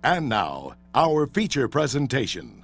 And now, our feature presentation.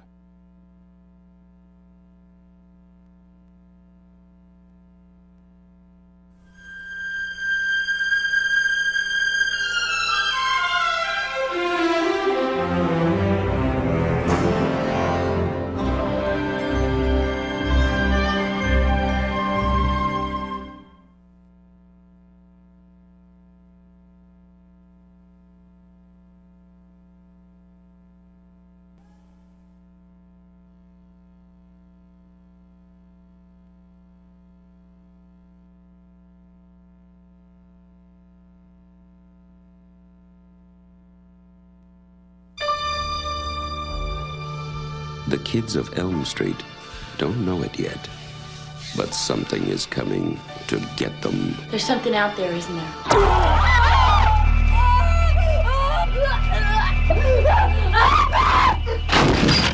The kids of Elm Street don't know it yet, but something is coming to get them. There's something out there, isn't there?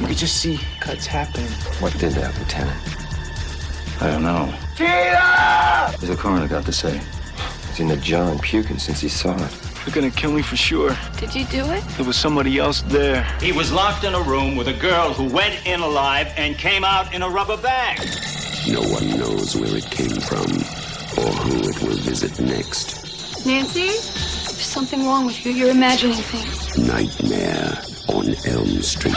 You could just see cuts happening. What did that, Lieutenant? I don't know. Cheetah! What's the coroner got to say? He's in the jar and puking since he saw it. They're gonna kill me for sure. Did you do it? There was somebody else there. He was locked in a room with a girl who went in alive and came out in a rubber bag. No one knows where it came from or who it will visit next. Nancy? There's something wrong with you. You're imagining things. Nightmare on Elm Street.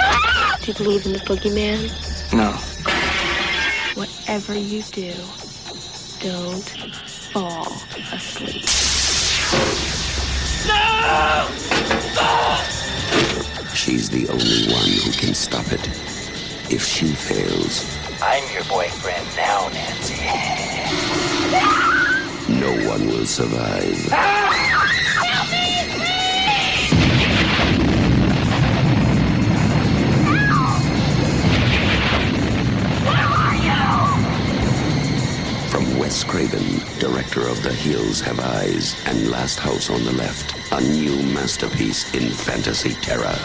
Do you believe in the boogeyman? No. Whatever you do, don't fall asleep. No! She's the only one who can stop it. If she fails, I'm your boyfriend now, Nancy. no one will survive. Help me, From Wes Craven, director of The Hills Have Eyes and Last House on the Left, a new masterpiece in fantasy terror,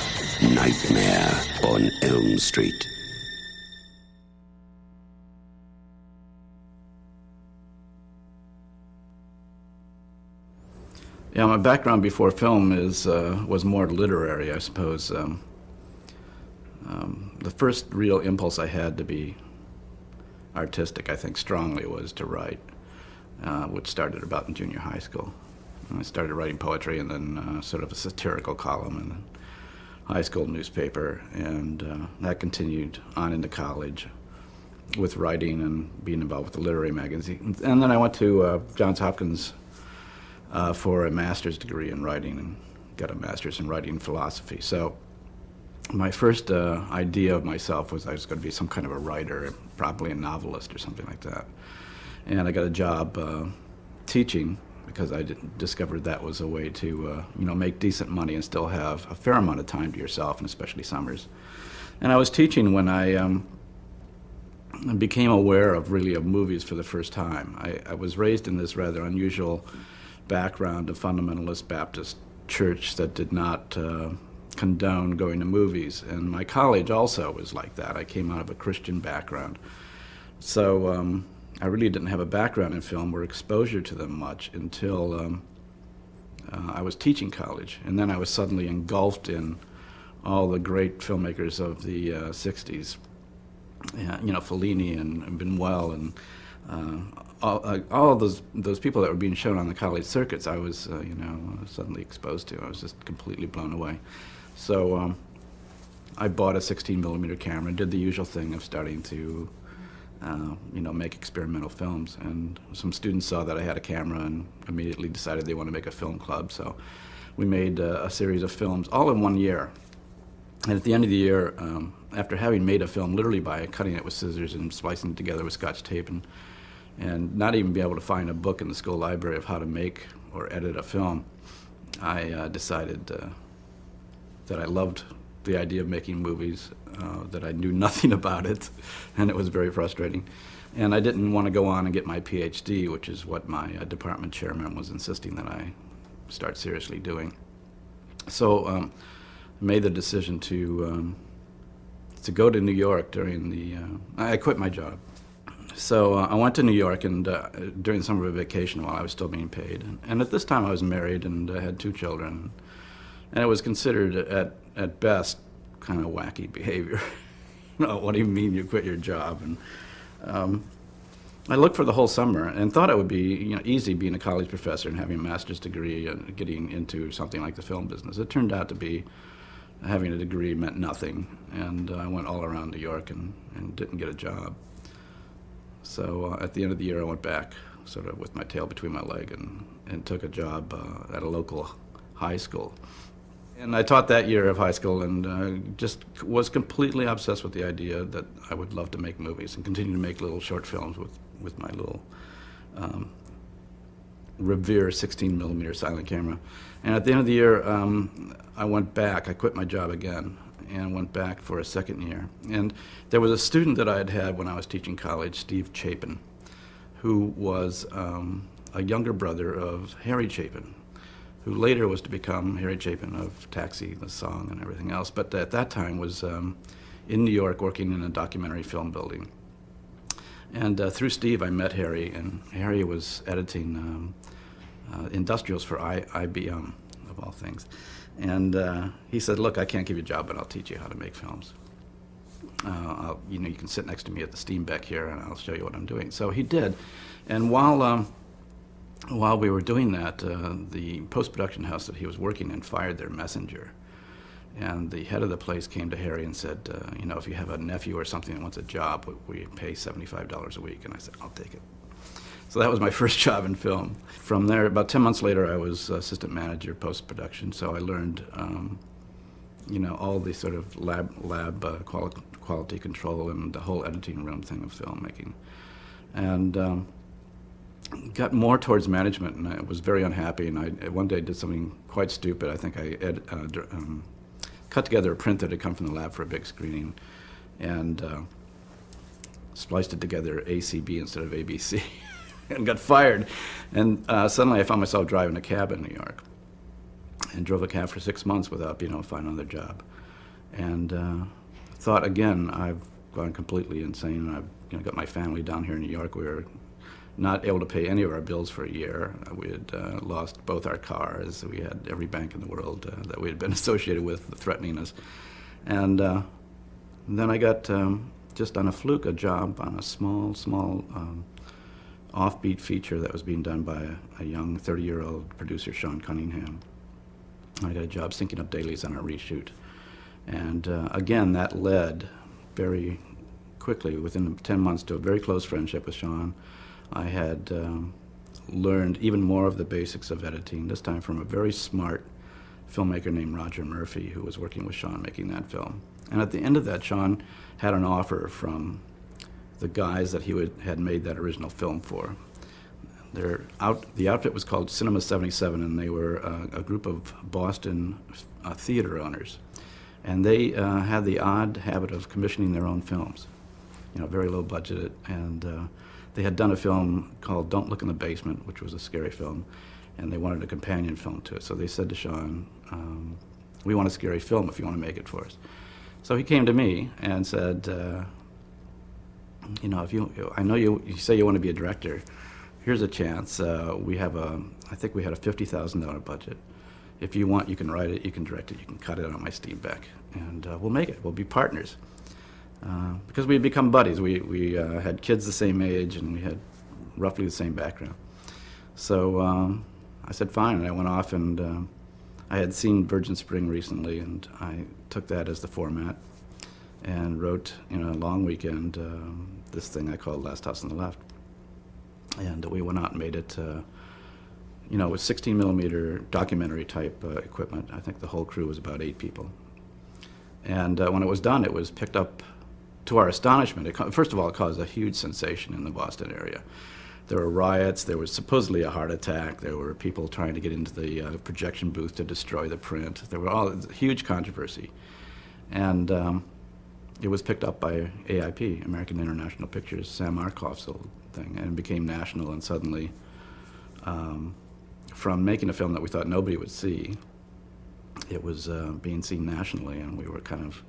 Nightmare on Elm Street. Yeah, my background before film was more literary, I suppose. The first real impulse I had to be artistic, I think, strongly was to write, which started about in junior high school. And I started writing poetry and then sort of a satirical column in the high school newspaper, and that continued on into college with writing and being involved with the literary magazine. And then I went to Johns Hopkins for a master's degree in writing and got a master's in writing philosophy. So my first idea of myself was I was going to be some kind of a writer, probably a novelist or something like that. And I got a job teaching because I discovered that was a way to make decent money and still have a fair amount of time to yourself, and especially summers. And I was teaching when I became aware of movies for the first time. I was raised in this rather unusual background of fundamentalist Baptist church that did not condone going to movies, and my college also was like that. I came out of a Christian background, so I really didn't have a background in film or exposure to them much until I was teaching college, and then I was suddenly engulfed in all the great filmmakers of the 60s, Fellini and Buñuel and all of those people that were being shown on the college circuits. I was suddenly exposed to. I was just completely blown away. So I bought a 16mm camera, did the usual thing of starting to make experimental films, and some students saw that I had a camera and immediately decided they wanted to make a film club. So we made a series of films all in 1 year. And at the end of the year, after having made a film literally by cutting it with scissors and splicing it together with Scotch tape and not even be able to find a book in the school library of how to make or edit a film, I decided that I loved the idea of making movies, that I knew nothing about it, and it was very frustrating. And I didn't want to go on and get my PhD, which is what my department chairman was insisting that I start seriously doing. So I made the decision to go to New York during the, I quit my job. So I went to New York and during the summer vacation while I was still being paid. And at this time I was married and I had 2 children. And it was considered, at best, kind of wacky behavior. What do you mean you quit your job? And I looked for the whole summer and thought it would be easy being a college professor and having a master's degree and getting into something like the film business. It turned out to be having a degree meant nothing, and I went all around New York and didn't get a job. So at the end of the year, I went back, sort of with my tail between my leg, and took a job at a local high school. And I taught that year of high school, and just was completely obsessed with the idea that I would love to make movies and continue to make little short films with my little Revere 16mm silent camera. And at the end of the year, I went back. I quit my job again and went back for a second year. And there was a student that I had when I was teaching college, Steve Chapin, who was a younger brother of Harry Chapin, who later was to become Harry Chapin of Taxi, the song, and everything else, but at that time was in New York working in a documentary film building. And through Steve, I met Harry, and Harry was editing industrials for IBM, of all things. And he said, look, I can't give you a job, but I'll teach you how to make films. You can sit next to me at the steam back here, and I'll show you what I'm doing. So he did. And while we were doing that, the post-production house that he was working in fired their messenger. And the head of the place came to Harry and said, if you have a nephew or something that wants a job, we pay $75 a week. And I said, I'll take it. So that was my first job in film. From there, about 10 months later, I was assistant manager post-production. So I learned, all the sort of lab quality control and the whole editing room thing of filmmaking. And got more towards management, and I was very unhappy. And I one day did something quite stupid. I think I cut together a print that had come from the lab for a big screening, and spliced it together ACB instead of ABC, and got fired. And suddenly I found myself driving a cab in New York, and drove a cab for 6 months without being able to find another job. And thought again, I've gone completely insane, and I've got my family down here in New York. We were not able to pay any of our bills for a year. We had lost both our cars. We had every bank in the world that we had been associated with threatening us. And then I got, just on a fluke, a job on a small offbeat feature that was being done by a young 30-year-old producer, Sean Cunningham. I got a job syncing up dailies on a reshoot. And again, that led very quickly, within 10 months, to a very close friendship with Sean. I had learned even more of the basics of editing, this time from a very smart filmmaker named Roger Murphy, who was working with Sean making that film. And at the end of that, Sean had an offer from the guys that he had made that original film for. The outfit was called Cinema 77, and they were a group of Boston theater owners. And they had the odd habit of commissioning their own films, very low budgeted. And they had done a film called Don't Look in the Basement, which was a scary film, and they wanted a companion film to it. So they said to Sean, we want a scary film if you want to make it for us. So he came to me and said, I know you say you want to be a director. Here's a chance. I think we had a $50,000 budget. If you want, you can write it, you can direct it, you can cut it on my steam back, and we'll make it. We'll be partners. Because we had become buddies. We had kids the same age, and we had roughly the same background. So I said fine, and I went off, and I had seen Virgin Spring recently, and I took that as the format and wrote, a long weekend, this thing I called Last House on the Left. And we went out and made it, with 16mm documentary type equipment. I think the whole crew was about 8 people. And when it was done, it was picked up. To our astonishment, first of all, it caused a huge sensation in the Boston area. There were riots, there was supposedly a heart attack, there were people trying to get into the projection booth to destroy the print. There were all huge controversy. And it was picked up by AIP, American International Pictures, Sam Arkoff's old thing, and became national. And suddenly, from making a film that we thought nobody would see, it was being seen nationally, and we were kind of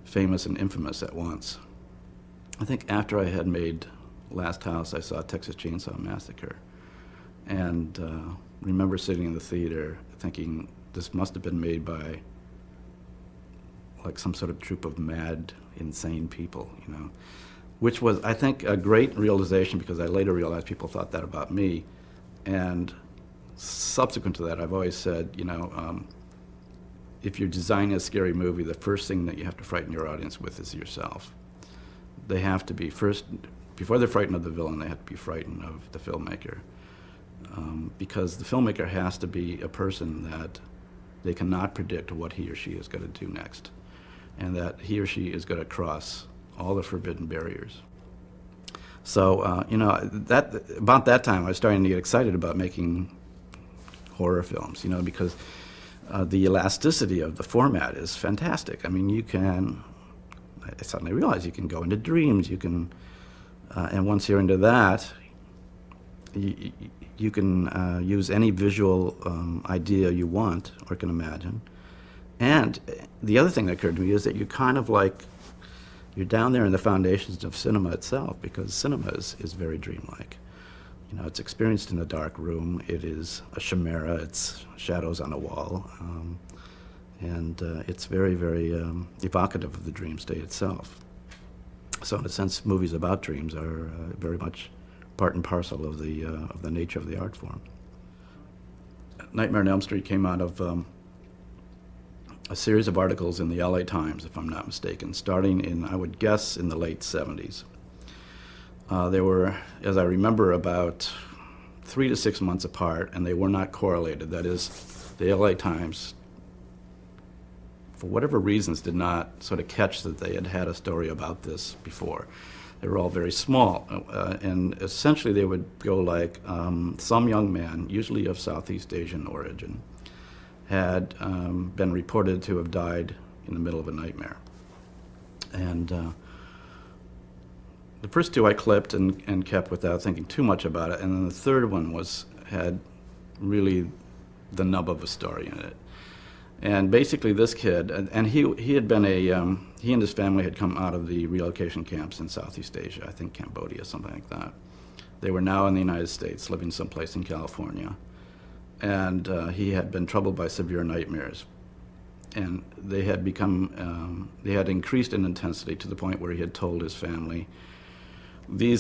famous and infamous at once. I think after I had made Last House, I saw Texas Chainsaw Massacre, and remember sitting in the theater thinking, this must have been made by like some sort of troop of mad, insane people, you know, which was, I think, a great realization, because I later realized people thought that about me. And subsequent to that, I've always said, you know, if you're designing a scary movie, the first thing that you have to frighten your audience with is yourself. They have to be first, before they're frightened of the villain, they have to be frightened of the filmmaker. Because the filmmaker has to be a person that they cannot predict what he or she is going to do next, and that he or she is going to cross all the forbidden barriers. So, you know, about that time, I was starting to get excited about making horror films, you know, because the elasticity of the format is fantastic. I mean, I suddenly realized you can go into dreams, you can, and once you're into that, you can use any visual idea you want or can imagine. And the other thing that occurred to me is that you're kind of like, you're down there in the foundations of cinema itself, because cinema is very dreamlike. You know, it's experienced in a dark room. It is a chimera. It's shadows on a wall. And it's very, very evocative of the dream state itself. So in a sense, movies about dreams are very much part and parcel of the nature of the art form. Nightmare on Elm Street came out of a series of articles in the LA Times, if I'm not mistaken, starting in, I would guess, in the late 70s. They were, as I remember, about 3 to 6 months apart, and they were not correlated. That is, the LA Times, for whatever reasons, did not sort of catch that they had had a story about this before. They were all very small, and essentially they would go like, some young man, usually of Southeast Asian origin, had been reported to have died in the middle of a nightmare. And the first two I clipped and kept without thinking too much about it, and then the third one had really the nub of a story in it. And basically this kid, and he had been he and his family had come out of the relocation camps in Southeast Asia, I think Cambodia, something like that. They were now in the United States, living someplace in California. And he had been troubled by severe nightmares. And they had they had increased in intensity to the point where he had told his family, they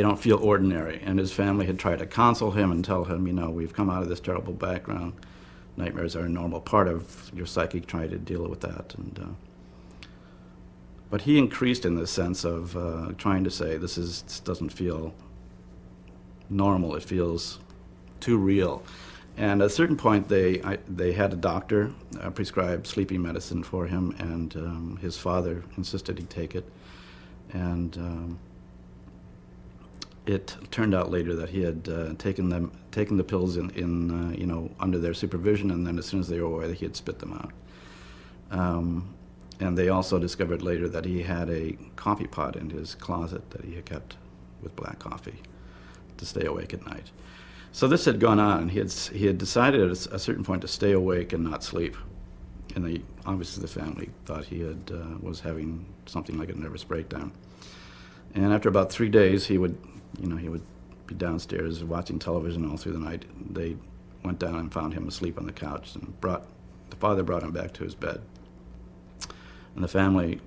don't feel ordinary. And his family had tried to console him and tell him, you know, we've come out of this terrible background. Nightmares are a normal part of your psyche, trying to deal with that. And but he increased in the sense of trying to say, this doesn't feel normal, it feels too real. And at a certain point, they had a doctor prescribe sleeping medicine for him, and his father insisted he take it. And it turned out later that he had taken the pills in you know, under their supervision, and then as soon as they were away, he had spit them out. And they also discovered later that he had a coffee pot in his closet that he had kept with black coffee to stay awake at night. So this had gone on, and he had decided at a certain point to stay awake and not sleep. And obviously the family thought he was having something like a nervous breakdown. And after about 3 days, he would be downstairs watching television all through the night. They went down and found him asleep on the couch, and the father brought him back to his bed. And the family,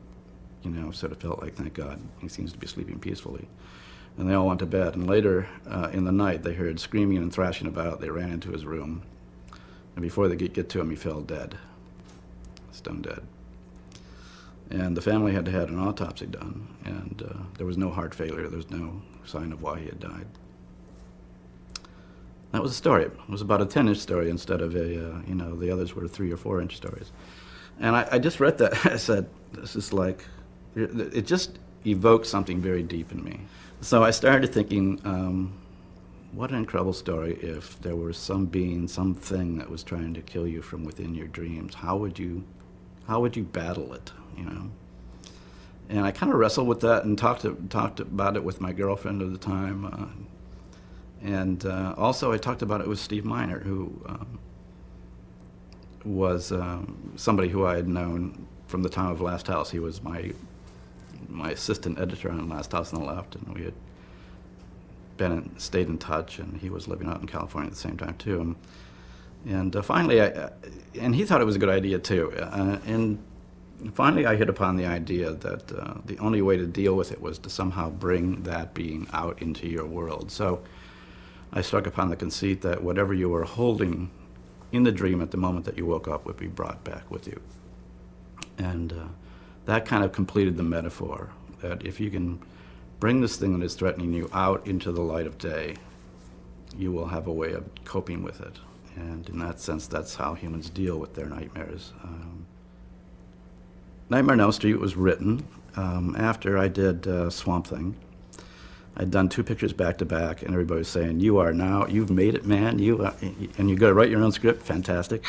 you know, sort of felt like, thank God, he seems to be sleeping peacefully. And they all went to bed. And later in the night, they heard screaming and thrashing about. They ran into his room. And before they could get to him, he fell dead, stone dead. And the family had to have an autopsy done. And there was no heart failure. There was no sign of why he had died. That was a story. It was about a 10-inch story instead of the others were 3 or 4-inch stories. And I just read that. I said, this is like, it just evoked something very deep in me. So I started thinking, what an incredible story if there were some being, something that was trying to kill you from within your dreams. How would you battle it, you know? And I kind of wrestled with that and talked about it with my girlfriend at the time. And also I talked about it with Steve Miner, who was somebody who I had known from the time of Last House. He was my assistant editor on Last House on the Left, and we had stayed in touch, and he was living out in California at the same time too. And finally, and he thought it was a good idea too. And finally, I hit upon the idea that the only way to deal with it was to somehow bring that being out into your world. So I struck upon the conceit that whatever you were holding in the dream at the moment that you woke up would be brought back with you. And that kind of completed the metaphor, that if you can bring this thing that is threatening you out into the light of day, you will have a way of coping with it. And in that sense, that's how humans deal with their nightmares. Nightmare on Elm Street was written after I did Swamp Thing. I'd done 2 pictures back to back, and everybody was saying, you've made it, man. And you got to write your own script. Fantastic.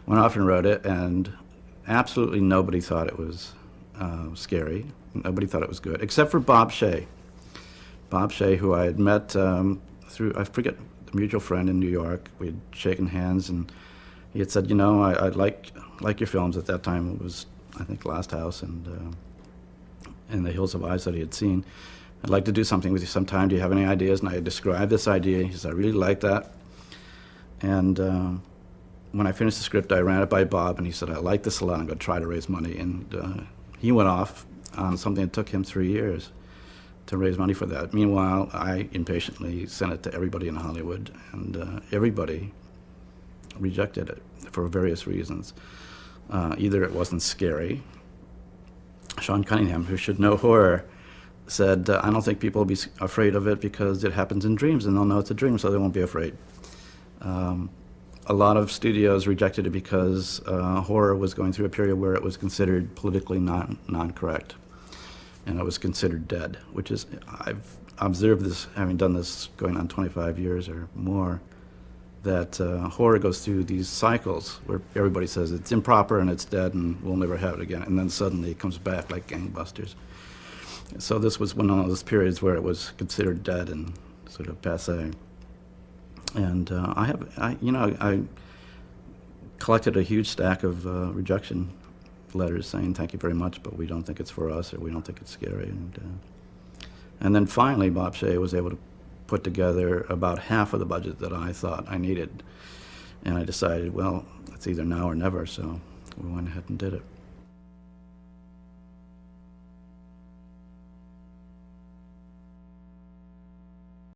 Went off and wrote it, and absolutely nobody thought it was scary. Nobody thought it was good, except for Bob Shea. Bob Shea, who I had met through, I forget, a mutual friend in New York. We had shaken hands, and he had said, I like your films. At that time, it was, I think, Last House and The Hills of Eyes that he had seen. I'd like to do something with you sometime. Do you have any ideas? And I described this idea. He said, I really like that. And when I finished the script, I ran it by Bob, and he said, I like this a lot. I'm going to try to raise money. And he went off on something that took him 3 years to raise money for that. Meanwhile, I impatiently sent it to everybody in Hollywood, and everybody rejected it for various reasons. Either it wasn't scary. Sean Cunningham, who should know horror, said, I don't think people will be afraid of it because it happens in dreams, and they'll know it's a dream, so they won't be afraid. A lot of studios rejected it because horror was going through a period where it was considered politically non-correct, and it was considered dead, which is, I've observed this, having done this going on 25 years or more, that horror goes through these cycles where everybody says it's improper and it's dead and we'll never have it again, and then suddenly it comes back like gangbusters. So this was one of those periods where it was considered dead and sort of passé. And I collected a huge stack of rejection letters saying, thank you very much, but we don't think it's for us, or we don't think it's scary. And then finally, Bob Shea was able to put together about half of the budget that I thought I needed. And I decided, well, it's either now or never, so we went ahead and did it.